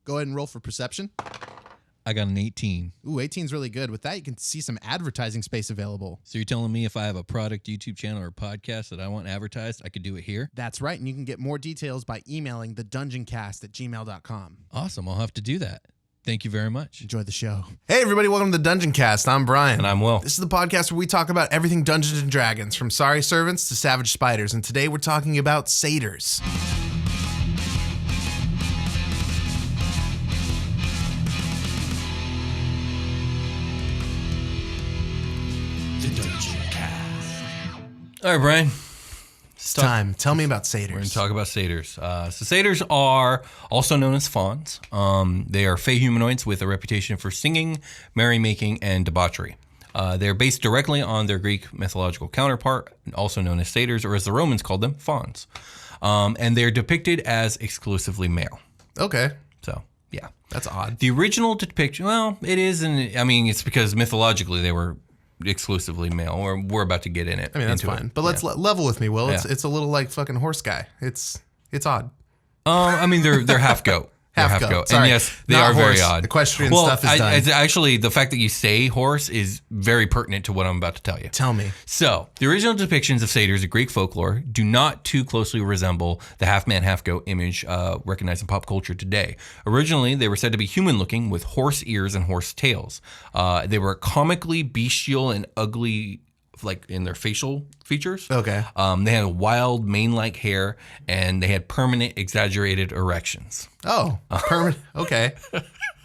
Go ahead and roll for perception. I got an 18. Ooh, 18 is really good. With that, you can see some advertising space available. So you're telling me if I have a product YouTube channel or podcast that I want advertised, I could do it here? That's right, and you can get more details by emailing the Dungeoncast@gmail.com. Awesome. I'll have to do that. Thank you very much. Enjoy the show. Hey everybody, welcome to the Dungeoncast. I'm Brian. And I'm Will. This is the podcast where we talk about everything Dungeons & Dragons, from sorry servants to savage spiders, and today we're talking about satyrs. All right, Brian. It's time. Tell me about satyrs. We're going to talk about satyrs. So satyrs are also known as fauns. They are fey humanoids with a reputation for singing, merrymaking, and debauchery. They're based directly on their Greek mythological counterpart, also known as satyrs, or as the Romans called them, fauns. And they're depicted as exclusively male. Okay. So, yeah. That's odd. The original depiction, well, it is, and I mean, it's because mythologically they were exclusively male, or we're about to get in it. I mean, that's fine. But let's level with me, Will. It's a little like fucking horse guy. It's odd. I mean, they're half goat. Half goat. Sorry. And yes, they Not are horse. very odd. Equestrian stuff is done. It's actually, the fact that you say horse is very pertinent to what I'm about to tell you. Tell me. So, the original depictions of satyrs in Greek folklore do not too closely resemble the half-man, half-goat image recognized in pop culture today. Originally, they were said to be human-looking with horse ears and horse tails. They were comically bestial and ugly, like in their facial features. Okay. They had wild mane-like hair, and they had permanent exaggerated erections. Oh, permanent. Okay.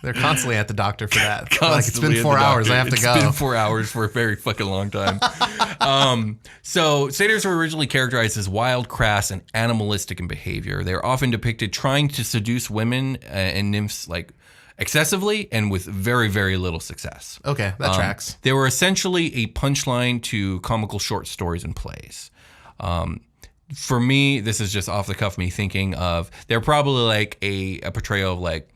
They're constantly at the doctor for that. Constantly like, it's been 4 at the hours. doctor. I have to go. It's been 4 hours for a very fucking long time. So satyrs were originally characterized as wild, crass, and animalistic in behavior. They are often depicted trying to seduce women and nymphs like excessively and with very, very little success. Okay, that tracks. They were essentially a punchline to comical short stories and plays. For me, this is just off the cuff me thinking of, they're probably like a portrayal of like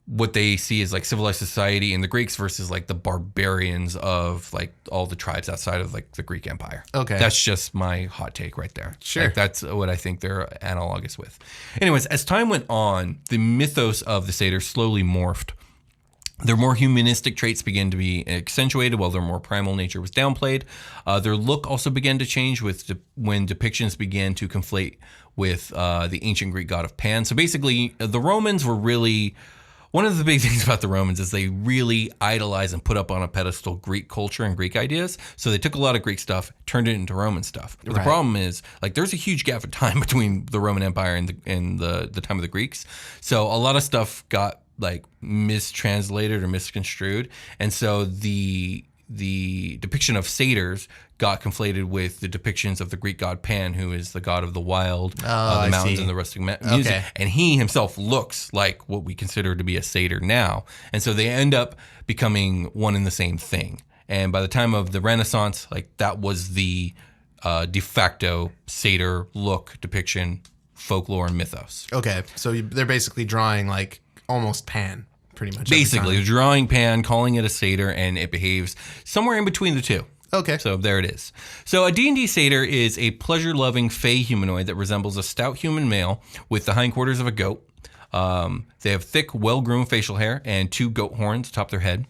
what they see as like civilized society in the Greeks versus like the barbarians of like all the tribes outside of like the Greek Empire. Okay. That's just my hot take right there. Sure. Like, that's what I think they're analogous with. Anyways, as time went on, the mythos of the satyrs slowly morphed. Their more humanistic traits began to be accentuated while their more primal nature was downplayed. Their look also began to change when depictions began to conflate with the ancient Greek god of Pan. So basically, the Romans were really... One of the big things about the Romans is they really idolize and put up on a pedestal Greek culture and Greek ideas. So they took a lot of Greek stuff, turned it into Roman stuff. But the problem is, like, there's a huge gap of time between the Roman Empire and the time of the Greeks. So a lot of stuff got like mistranslated or misconstrued, and so the depiction of satyrs got conflated with the depictions of the Greek god Pan, who is the god of the wild, the mountains, and the rustic music. Okay. And he himself looks like what we consider to be a satyr now. And so they end up becoming one and the same thing. And by the time of the Renaissance, like, that was the de facto satyr look, depiction, folklore, and mythos. Okay, so they're basically drawing like almost Pan, pretty much. Basically, drawing Pan, calling it a satyr, and it behaves somewhere in between the two. Okay. So there it is. So a D&D satyr is a pleasure-loving fey humanoid that resembles a stout human male with the hindquarters of a goat. They have thick, well-groomed facial hair and 2 goat horns atop their head.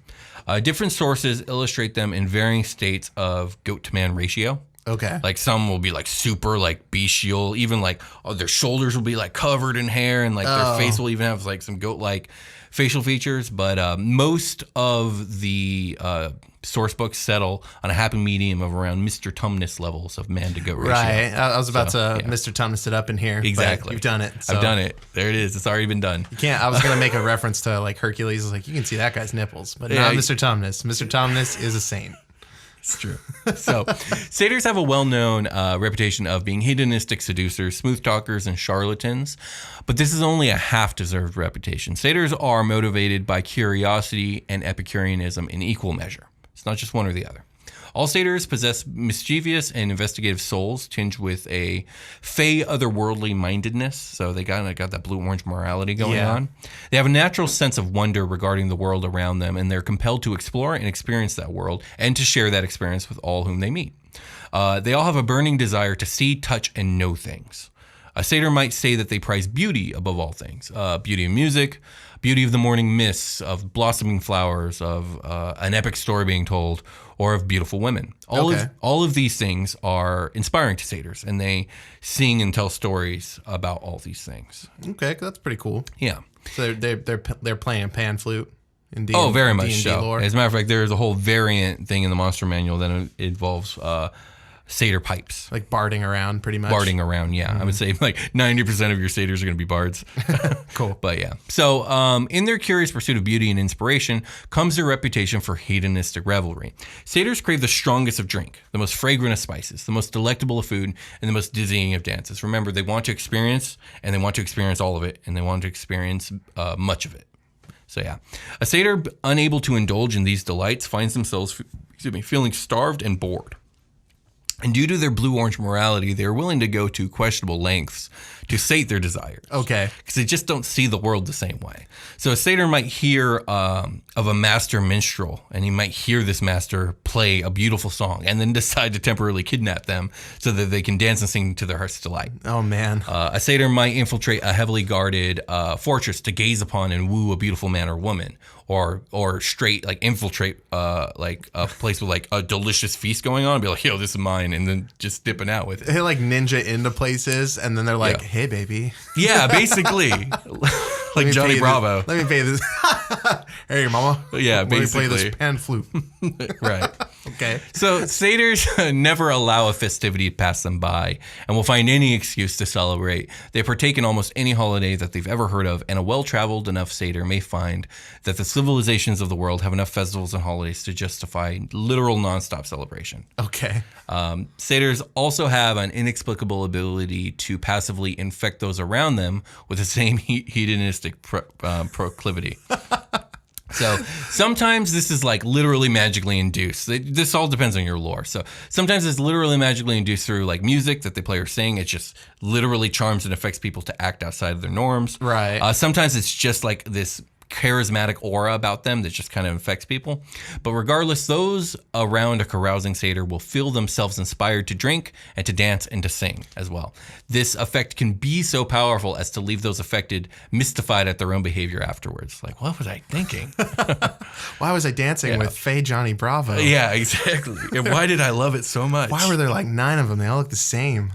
Different sources illustrate them in varying states of goat-to-man ratio. Okay. Like, some will be like super like bestial, even like their shoulders will be like covered in hair, and like their face will even have like some goat-like facial features. But most of the source books settle on a happy medium of around Mr. Tumnus levels of man to goat ratio. Right. I was about to Mr. Tumnus it up in here. Exactly. You've done it. So. I've done it. There it is. It's already been done. You can't. I was going to make a reference to like Hercules. Like, you can see that guy's nipples, but not Mr. Tumnus. Mr. Tumnus is a saint. It's true. So, satyrs have a well-known reputation of being hedonistic seducers, smooth talkers, and charlatans. But this is only a half-deserved reputation. Satyrs are motivated by curiosity and Epicureanism in equal measure. It's not just one or the other. All satyrs possess mischievous and investigative souls tinged with a fey otherworldly mindedness. So they got that blue-orange morality going on. They have a natural sense of wonder regarding the world around them, and they're compelled to explore and experience that world and to share that experience with all whom they meet. They all have a burning desire to see, touch, and know things. A satyr might say that they prize beauty above all things. Beauty of music, beauty of the morning mists, of blossoming flowers, of an epic story being told, or of beautiful women. All of these things are inspiring to satyrs, and they sing and tell stories about all these things. Okay, that's pretty cool. Yeah. So they're playing pan flute in D&D. Oh, very much D&D so. lore. As a matter of fact, there's a whole variant thing in the monster manual that involves satyr pipes. Like barding around, pretty much. Barding around, yeah. I would say like 90% of your satyrs are going to be bards. Cool. But yeah. So in their curious pursuit of beauty and inspiration comes their reputation for hedonistic revelry. Satyrs crave the strongest of drink, the most fragrant of spices, the most delectable of food, and the most dizzying of dances. Remember, they want to experience, and they want to experience all of it, and they want to experience much of it. So yeah. A satyr unable to indulge in these delights finds themselves feeling starved and bored. And due to their blue-orange morality, they're willing to go to questionable lengths to sate their desires. Okay. Because they just don't see the world the same way. So a satyr might hear of a master minstrel, and he might hear this master play a beautiful song and then decide to temporarily kidnap them so that they can dance and sing to their heart's delight. Oh, man. A satyr might infiltrate a heavily guarded fortress to gaze upon and woo a beautiful man or woman. Or straight like infiltrate like a place with like a delicious feast going on and be like, yo, this is mine, and then just dipping out with it. They like ninja into places and then they're like, hey baby. Yeah, basically. Like Johnny Bravo. Let me pay this. Hey mama. Yeah, basically. Let me play this pan flute. Right. Okay. So satyrs never allow a festivity to pass them by and will find any excuse to celebrate. They partake in almost any holiday that they've ever heard of, and a well-traveled enough satyr may find that the civilizations of the world have enough festivals and holidays to justify literal nonstop celebration. Okay. Satyrs also have an inexplicable ability to passively infect those around them with the same hedonistic proclivity. So sometimes this is like literally magically induced. This all depends on your lore. So sometimes it's literally magically induced through like music that they play or sing. It just literally charms and affects people to act outside of their norms. Right. Sometimes it's just like this charismatic aura about them that just kind of infects people. But regardless, those around a carousing satyr will feel themselves inspired to drink and to dance and to sing as well. This effect can be so powerful as to leave those affected mystified at their own behavior afterwards. Like, what was I thinking? Why was I dancing with Fey Johnny Bravo? Yeah, exactly. And why did I love it so much? Why were there like 9 of them? They all look the same.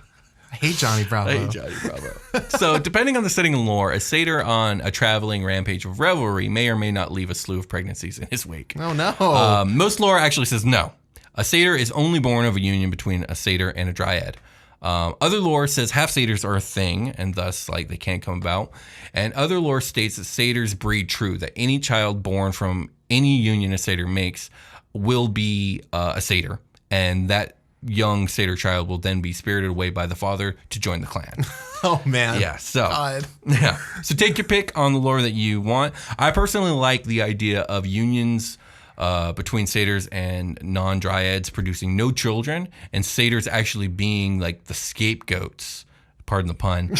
I hate Johnny Bravo. I hate Johnny Bravo. So, depending on the setting and lore, a satyr on a traveling rampage of revelry may or may not leave a slew of pregnancies in his wake. Oh, no. Most lore actually says no. A satyr is only born of a union between a satyr and a dryad. Other lore says half satyrs are a thing, and thus, like, they can't come about. And other lore states that satyrs breed true, that any child born from any union a satyr makes will be a satyr, and that young satyr child will then be spirited away by the father to join the clan. Oh, man. Yeah, so God. Yeah, so take your pick on the lore that you want. I personally like the idea of unions between satyrs and non-dryads producing no children, and satyrs actually being like the scapegoats. Pardon the pun.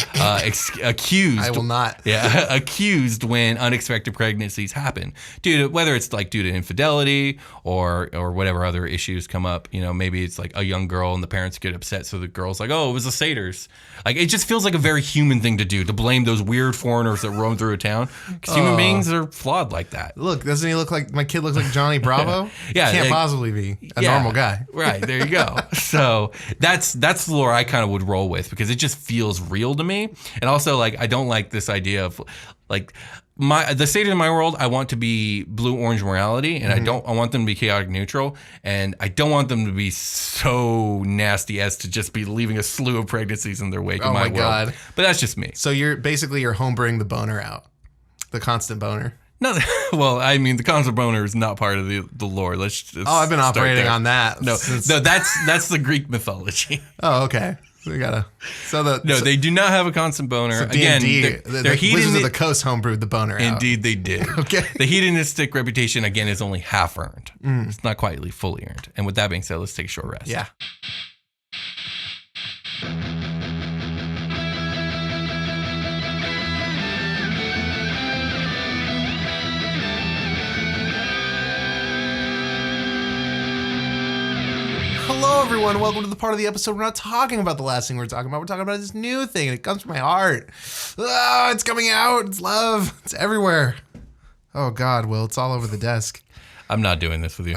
Accused. I will not. Yeah, accused when unexpected pregnancies happen, whether it's like due to infidelity or whatever other issues come up. You know, maybe it's like a young girl and the parents get upset, so the girl's like, "Oh, it was the satyrs." Like, it just feels like a very human thing to do, to blame those weird foreigners that roam through a town, because human beings are flawed like that. Look, doesn't he look like my kid looks like Johnny Bravo? Yeah, can't possibly be a normal guy. Right, there you go. So that's the lore I kind of would roll with, because it just feels real to me. And also, like, I don't like this idea of like the satyrs in my world. I want to be blue-orange morality, and I want them to be chaotic neutral, and I don't want them to be so nasty as to just be leaving a slew of pregnancies in their wake in my world. God. But that's just me. So you're homebrewing the boner out, the constant boner. No, well, I mean, the constant boner is not part of the lore. I've been operating on that. No, that's the Greek mythology. Oh, okay. So we gotta. They do not have a constant boner. So Again, the Wizards of the Coast homebrewed the boner out. Indeed, they did. Okay. The hedonistic reputation again is only half earned. It's not quite fully earned. And with that being said, let's take a short rest. Yeah. Hello, everyone. Welcome to the part of the episode we're not talking about the last thing we're talking about. We're talking about this new thing, and it comes from my heart. Oh, it's coming out. It's love. It's everywhere. Oh, God, Will. It's all over the desk. I'm not doing this with you.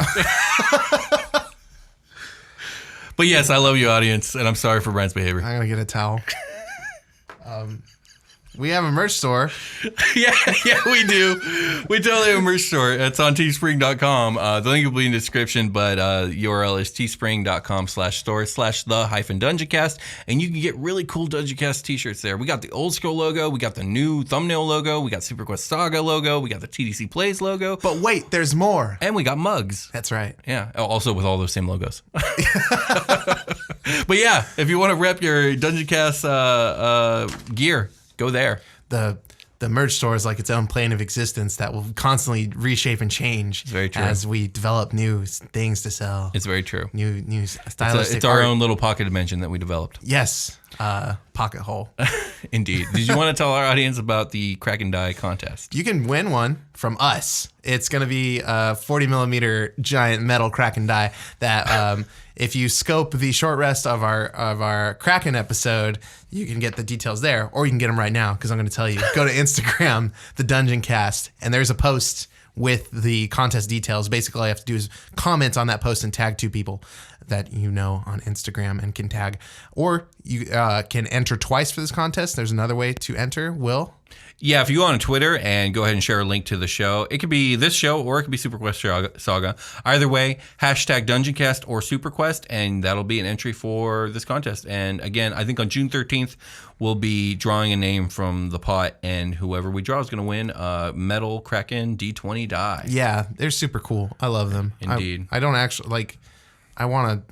But yes, I love you, audience, and I'm sorry for Brent's behavior. I'm going to get a towel. We have a merch store. yeah, we do. We totally have a merch store. It's on teespring.com. The link will be in the description, but URL is teespring.com/store/the-Dungeoncast, and you can get really cool Dungeoncast t-shirts there. We got the old school logo. We got the new thumbnail logo. We got Super Quest Saga logo. We got the TDC Plays logo. But wait, there's more. And we got mugs. That's right. Yeah, also with all those same logos. But yeah, if you want to rep your Dungeoncast gear, go there. The merch store is like its own plane of existence that will constantly reshape and change. It's very true. As we develop new things to sell. It's very true. New stylistic It's our art. own little pocket dimension that we developed. Yes. Pocket hole. Indeed. Did you want to tell our audience about the Crack and Die contest? You can win one from us. It's going to be a 40 millimeter giant metal Kraken die that if you scope the short rest of our Kraken episode, you can get the details there, or you can get them right now because I'm going to tell you. Go to Instagram, the Dungeoncast, and there's a post with the contest details. Basically, all you have to do is comment on that post and tag 2 people that you know on Instagram and can tag. Or you can enter twice for this contest. There's another way to enter. Will? Yeah, if you go on Twitter and go ahead and share a link to the show, it could be this show or it could be Super Quest Saga. Either way, hashtag Dungeoncast or Super Quest, and that'll be an entry for this contest. And again, I think on June 13th, we'll be drawing a name from the pot, and whoever we draw is going to win a metal Kraken D20 die. Yeah, they're super cool. I love them. Indeed. I don't actually like. I want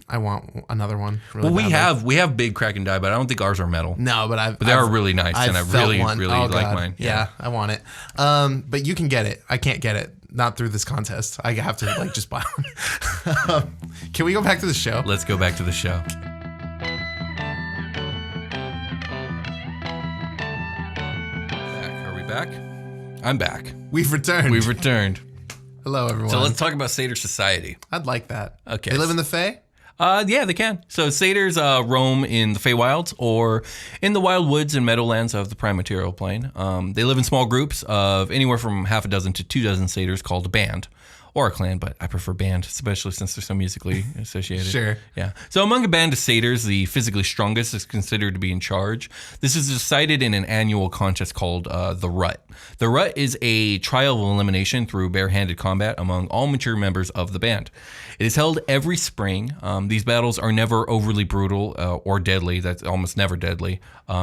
another one. Really Well, badly. we have big Kraken die, but I don't think ours are metal. No, but they are really nice, and I felt really one. like God. mine. Yeah, I want it. But you can get it. I can't get it. Not through this contest. I have to just buy one. Can we go back to the show? Let's go back to the show. Are we back? I'm back. We've returned. We've returned. Hello, everyone. So let's talk about Satyrs Society. I'd like that. Okay. They live in the Fey? Yeah, they can. So Satyrs roam in the Fey Wilds or in the wild woods and meadowlands of the prime material plane. They live in small groups of anywhere from half a dozen to 24 satyrs called a band. Or a clan, but I prefer band, especially since they're so musically associated. Sure. Yeah. So among a band of satyrs, the physically strongest is considered to be in charge. This is decided in an annual contest called the Rut. The Rut is a trial of elimination through barehanded combat among all mature members of the band. It is held every spring. These battles are never overly brutal or deadly. That's almost never deadly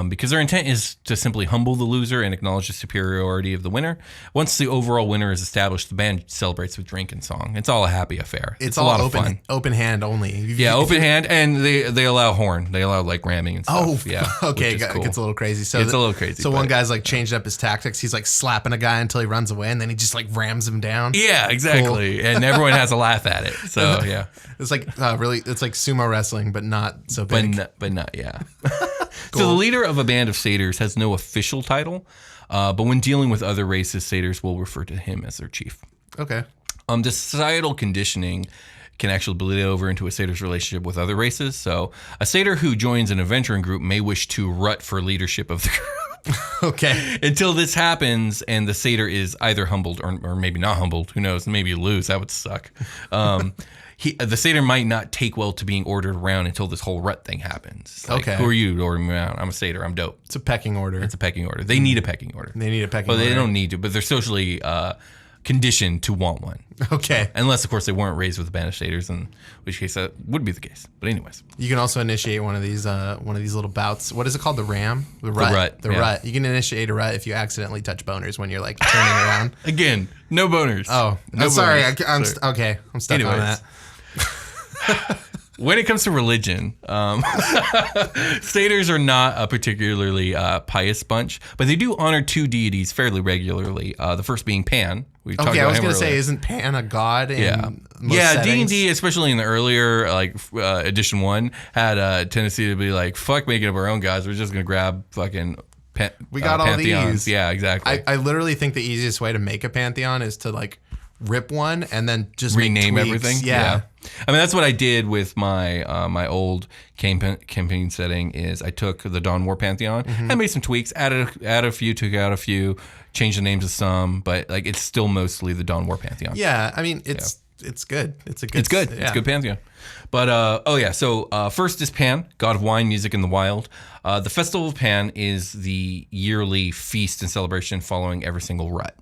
because their intent is to simply humble the loser and acknowledge the superiority of the winner. Once the overall winner is established, the band celebrates with drink and song. It's all a happy affair. It's a all lot of fun. Open hand only. Yeah, open hand, and they allow horn. They allow like ramming and stuff. Oh, yeah. Okay, which is cool. it gets a little crazy. So It's a little crazy, So one but- guy's like changed up his tactics. He's like slapping a guy until he runs away, and then he just like rams him down. Yeah, exactly. And everyone has a laugh at it. So yeah, It's like it's like sumo wrestling, but not so big. but not yeah. So the leader of a band of satyrs has no official title, but when dealing with other races, satyrs will refer to him as their chief. Okay. The societal conditioning can actually bleed over into a satyr's relationship with other races. So a satyr who joins an adventuring group may wish to rut for leadership of the group. Okay. Until this happens and the satyr is either humbled or maybe not humbled. Who knows? Maybe you lose. That would suck. The satyr might not take well to being ordered around until this whole rut thing happens. It's like, Okay. Who are you to order me around? I'm a satyr. I'm dope. It's a pecking order. It's a pecking order. They need a pecking order. They need a pecking Well, order. they don't need to, but they're socially conditioned to want one. Okay. Unless, of course, they weren't raised with a band of satyrs, in which case that would be the case. But anyways. You can also initiate one of these little bouts. What is it called? The ram? The rut. rut, yeah. Rut. You can initiate a rut if you accidentally touch boners when you're like turning around. Again, no boners. Oh, no I'm sorry. boners. Sorry. Okay. I'm stuck on Anyways. that. When it comes to religion, satyrs are not a particularly pious bunch, but they do honor 2 deities fairly regularly. The first being Pan. We talked Okay, I about was him going to say, earlier. isn't Pan a god in Yeah, most yeah. settings? D&D, especially in the earlier edition 1, had a tendency to be like, "Fuck making up our own gods. We're just gonna grab fucking." We got all pantheons." these. Yeah, exactly. I literally think the easiest way to make a pantheon is to like rip one and then just Rename make tweaks. everything. Yeah. I mean, that's what I did with my my old campaign setting. Is I took the Dawn War Pantheon and made some tweaks, added a few, took out a few, changed the names of some, but like it's still mostly the Dawn War Pantheon. Yeah, I mean it's good. It's good. Yeah. It's good Pantheon. But so first is Pan, god of wine, music, and the wild. The Festival of Pan is the yearly feast and celebration following every single rut.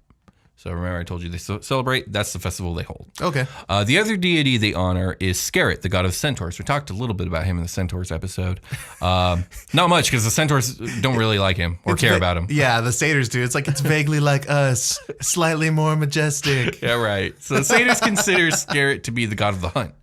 So remember I told you they celebrate, that's the festival they hold. Okay. The other deity they honor is Scarret, the god of centaurs. We talked a little bit about him in the centaurs episode. Not much, because the centaurs don't really like him or care about him. Yeah, the satyrs do. It's like it's vaguely like us, slightly more majestic. Yeah, right. So the satyrs consider Scarret to be the god of the hunt.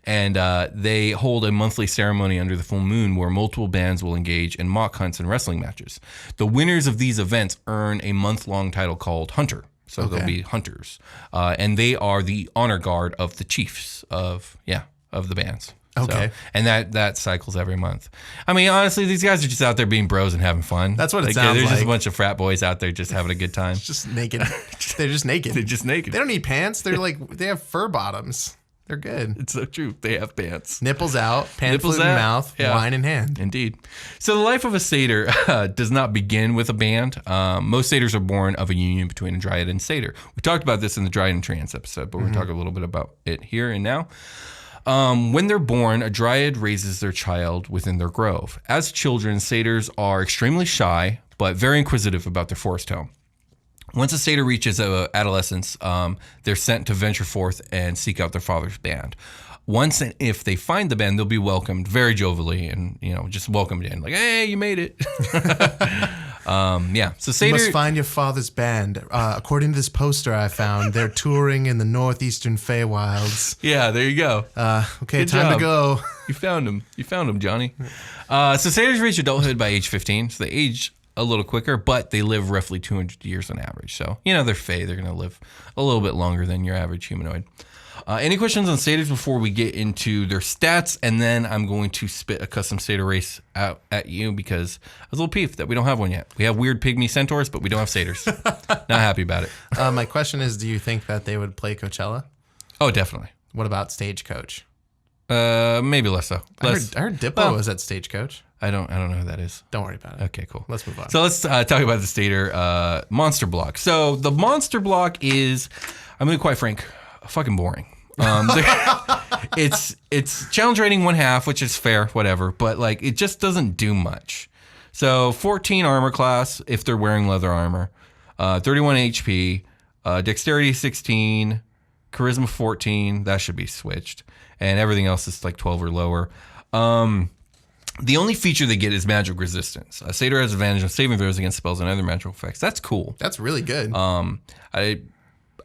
And they hold a monthly ceremony under the full moon where multiple bands will engage in mock hunts and wrestling matches. The winners of these events earn a month-long title called Hunter. So they'll be hunters. And they are the honor guard of the chiefs of the bands. Okay. So, and that cycles every month. I mean, honestly, these guys are just out there being bros and having fun. That's what it sounds There's like. just a bunch of frat boys out there just having a good time. Just naked. They're just naked. They're just naked. They don't need pants. They're like, they have fur bottoms. They're good. It's so true. They have pants. Nipples out, pan flute in mouth, wine in hand. Indeed. So the life of a satyr does not begin with a band. Most satyrs are born of a union between a dryad and satyr. We talked about this in the dryad and trance episode, but we're going to talk a little bit about it here and now. When they're born, a dryad raises their child within their grove. As children, satyrs are extremely shy, but very inquisitive about their forest home. Once a satyr reaches adolescence, they're sent to venture forth and seek out their father's band. Once and if they find the band, they'll be welcomed very jovially and, just welcomed in. Like, hey, you made it. So satyr... You must find your father's band. According to this poster I found, they're touring in the northeastern Fey Wilds. Yeah, there you go. Okay, Good time job. to go. You found him, Johnny. So satyrs reach adulthood by age 15. So they age a little quicker, but they live roughly 200 years on average. So, they're Fey. They're going to live a little bit longer than your average humanoid. Any questions on satyrs before we get into their stats? And then I'm going to spit a custom satyr race out at you because I was a little peeved that we don't have one yet. We have weird pygmy centaurs, but we don't have satyrs. Not happy about it. My question is, do you think that they would play Coachella? Oh, definitely. What about Stagecoach? Maybe less so. I heard Dippo was at Stagecoach. I don't know who that is. Don't worry about it. Okay, cool. Let's move on. So let's talk about the satyr monster block. So the monster block is, I'm going to be quite frank, fucking boring. It's challenge rating 1/2, which is fair, whatever, but like it just doesn't do much. So 14 armor class if they're wearing leather armor, 31 HP, dexterity 16, charisma 14. That should be switched, and everything else is like 12 or lower. The only feature they get is magic resistance. A satyr has advantage on saving throws against spells and other magical effects. That's cool. That's really good.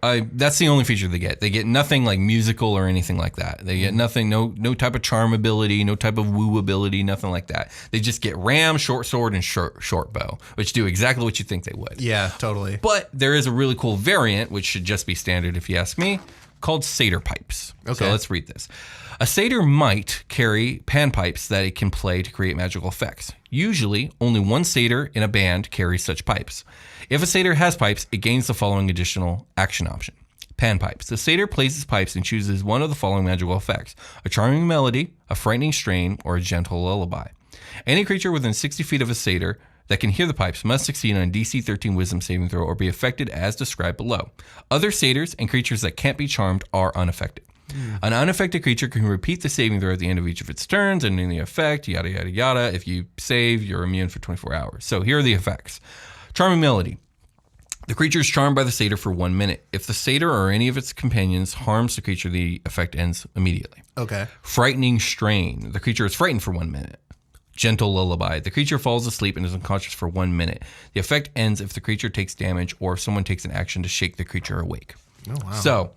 That's the only feature they get. They get nothing like musical or anything like that. They get nothing, no type of charm ability, no type of woo ability, nothing like that. They just get ram, short sword, and short bow, which do exactly what you think they would. Yeah, totally. But there is a really cool variant, which should just be standard if you ask me, called satyr pipes. Okay. So let's read this. A satyr might carry panpipes that it can play to create magical effects. Usually, only one satyr in a band carries such pipes. If a satyr has pipes, it gains the following additional action option. Panpipes. The satyr plays his pipes and chooses one of the following magical effects: a charming melody, a frightening strain, or a gentle lullaby. Any creature within 60 feet of a satyr that can hear the pipes must succeed on a DC 13 wisdom saving throw or be affected as described below. Other satyrs and creatures that can't be charmed are unaffected. An unaffected creature can repeat the saving throw at the end of each of its turns, and in the effect, yada, yada, yada. If you save, you're immune for 24 hours. So here are the effects. Charming melody. The creature is charmed by the satyr for 1 minute. If the satyr or any of its companions harms the creature, the effect ends immediately. Okay. Frightening strain. The creature is frightened for 1 minute. Gentle lullaby. The creature falls asleep and is unconscious for 1 minute. The effect ends if the creature takes damage or if someone takes an action to shake the creature awake. Oh, wow. So,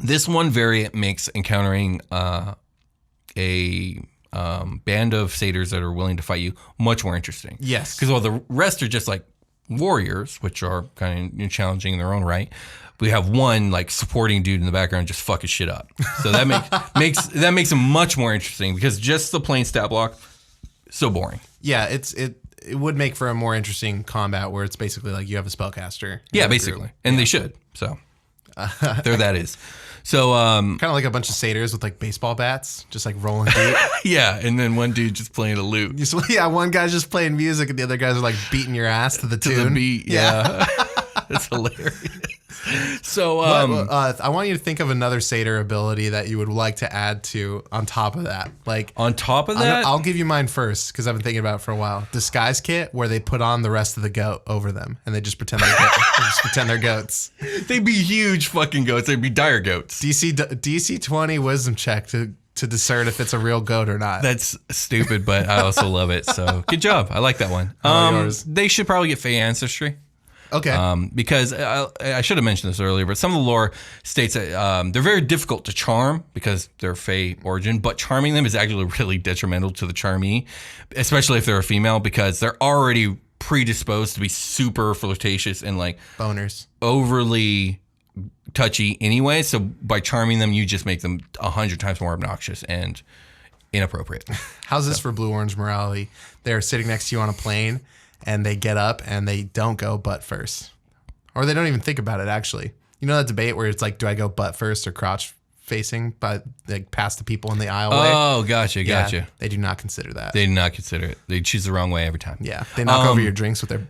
this one variant makes encountering a band of satyrs that are willing to fight you much more interesting. Yes. Because while the rest are just like warriors, which are kind of challenging in their own right, we have one like supporting dude in the background just fucking shit up. So that makes them much more interesting because just the plain stat block, so boring. Yeah, it would make for a more interesting combat where it's basically like you have a spellcaster. Yeah, basically. And they should. So there that is. So, Kind of like a bunch of satyrs with like baseball bats, just like rolling deep. yeah, and then one dude just playing a lute. Yeah, one guy's just playing music and the other guys are like beating your ass to the To tune. the beat, yeah. That's hilarious. So, I want you to think of another satyr ability that you would like to add to on top of that. Like on top of that, I'll give you mine first because I've been thinking about it for a while. Disguise kit where they put on the rest of the goat over them and they just pretend they're goats. they'd be huge fucking goats. They'd be dire goats. DC 20 wisdom check to discern if it's a real goat or not. That's stupid, but I also love it. So good job. I like that one. yours? They should probably get Fey ancestry. Okay. Because I should have mentioned this earlier, but some of the lore states that they're very difficult to charm because they're Fey origin, but charming them is actually really detrimental to the charmee, especially if they're a female, because they're already predisposed to be super flirtatious and like Boners. overly touchy anyway. So by charming them, you just make them 100 times more obnoxious and inappropriate. How's this for blue orange morality? They're sitting next to you on a plane and they get up and they don't go butt first. Or they don't even think about it, actually. You know that debate where it's like, do I go butt first or crotch facing, but like past the people in the aisleway? Oh, gotcha. Yeah, they do not consider that. They do not consider it. They choose the wrong way every time. Yeah, they knock over your drinks with their,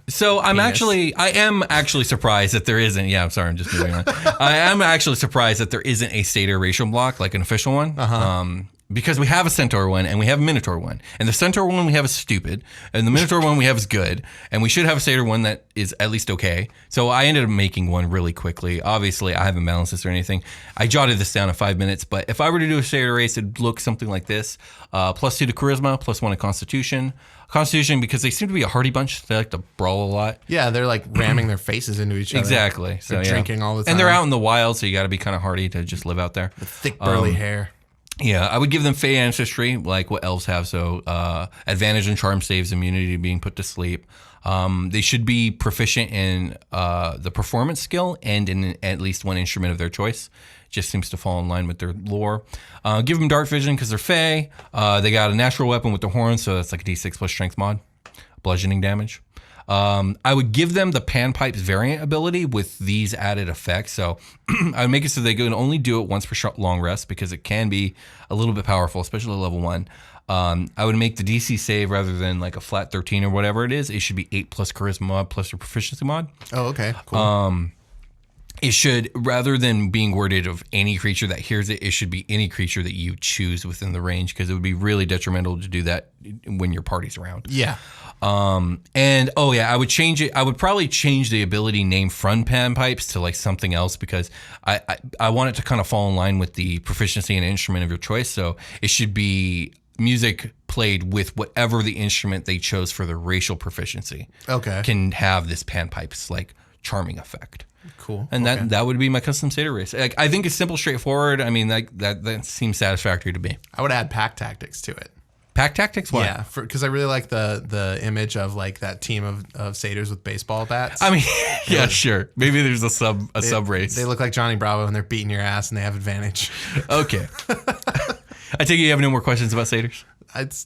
So I am actually surprised that there isn't. Yeah, I'm sorry, I'm just moving on. I am actually surprised that there isn't a satyr racial block, like an official one. Because we have a centaur one and we have a minotaur one, and the centaur one we have is stupid, and the minotaur one we have is good, and we should have a satyr one that is at least okay. So I ended up making one really quickly. Obviously, I haven't balanced this or anything. I jotted this down in 5 minutes, but if I were to do a satyr race, it'd look something like this: +2 to charisma, +1 to constitution. Constitution, because they seem to be a hardy bunch. They like to brawl a lot. Yeah, they're like ramming their faces into each other. Exactly. So They're drinking all the time. and they're out in the wild, so you got to be kind of hardy to just live out there. With thick burly hair. Yeah, I would give them Fey ancestry, like what elves have. So advantage in charm saves, immunity to being put to sleep. They should be proficient in the performance skill and in at least one instrument of their choice. Just seems to fall in line with their lore. Give them dark vision because they're Fey. They got a natural weapon with the horns, so that's like a D6 plus strength mod, bludgeoning damage. I would give them the panpipes variant ability with these added effects. So I would make it so they can only do it once per long rest because it can be a little bit powerful, especially level 1. I would make the DC save rather than like a flat 13 or whatever it is. It should be 8 plus charisma mod plus your proficiency mod. Oh, okay. Cool. It should, rather than being worded of any creature that hears it, it should be any creature that you choose within the range, because it would be really detrimental to do that when your party's around. Yeah. I would change it. I would probably change the ability name front panpipes to like something else, because I want it to kind of fall in line with the proficiency and instrument of your choice. So it should be music played with whatever the instrument they chose for their racial proficiency. Okay. Can have this panpipes like charming effect. Cool. And that would be my custom satyr race. Like, I think it's simple, straightforward. I mean, that seems satisfactory to me. I would add pack tactics to it. Pack tactics? Why? Yeah, because I really like the image of like that team of satyrs with baseball bats. I mean, yeah, sure. Maybe there's a sub race. They look like Johnny Bravo and they're beating your ass and they have advantage. Okay. I take it you have no more questions about satyrs?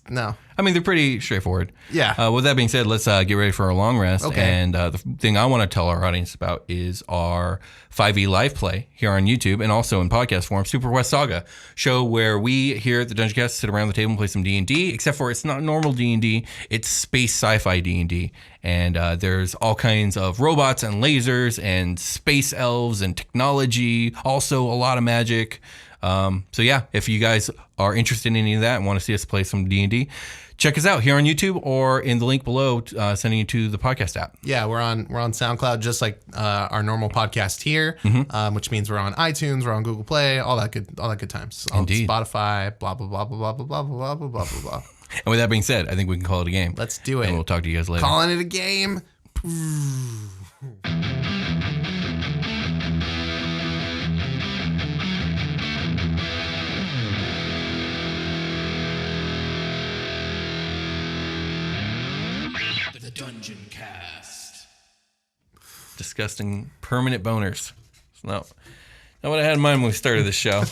No. I mean, they're pretty straightforward. Yeah. With that being said, let's get ready for our long rest. Okay. And the thing I want to tell our audience about is our 5e live play here on YouTube and also in podcast form, Super Quest Saga, show where we here at the Dungeoncast sit around the table and play some D&D, except for it's not normal D&D, it's space sci-fi D&D. And there's all kinds of robots and lasers and space elves and technology, also a lot of magic. So yeah, if you guys are interested in any of that and want to see us play some D&D, check us out here on YouTube or in the link below, sending you to the podcast app. Yeah, we're on SoundCloud, just like our normal podcast here, which means we're on iTunes, we're on Google Play, all that good times. On Indeed. Spotify, blah blah blah blah blah blah blah blah blah blah blah blah. And with that being said, I think we can call it a game. Let's do it. And we'll talk to you guys later. Calling it a game. The Dungeoncast. Disgusting permanent boners. It's not what I had in mind when we started this show.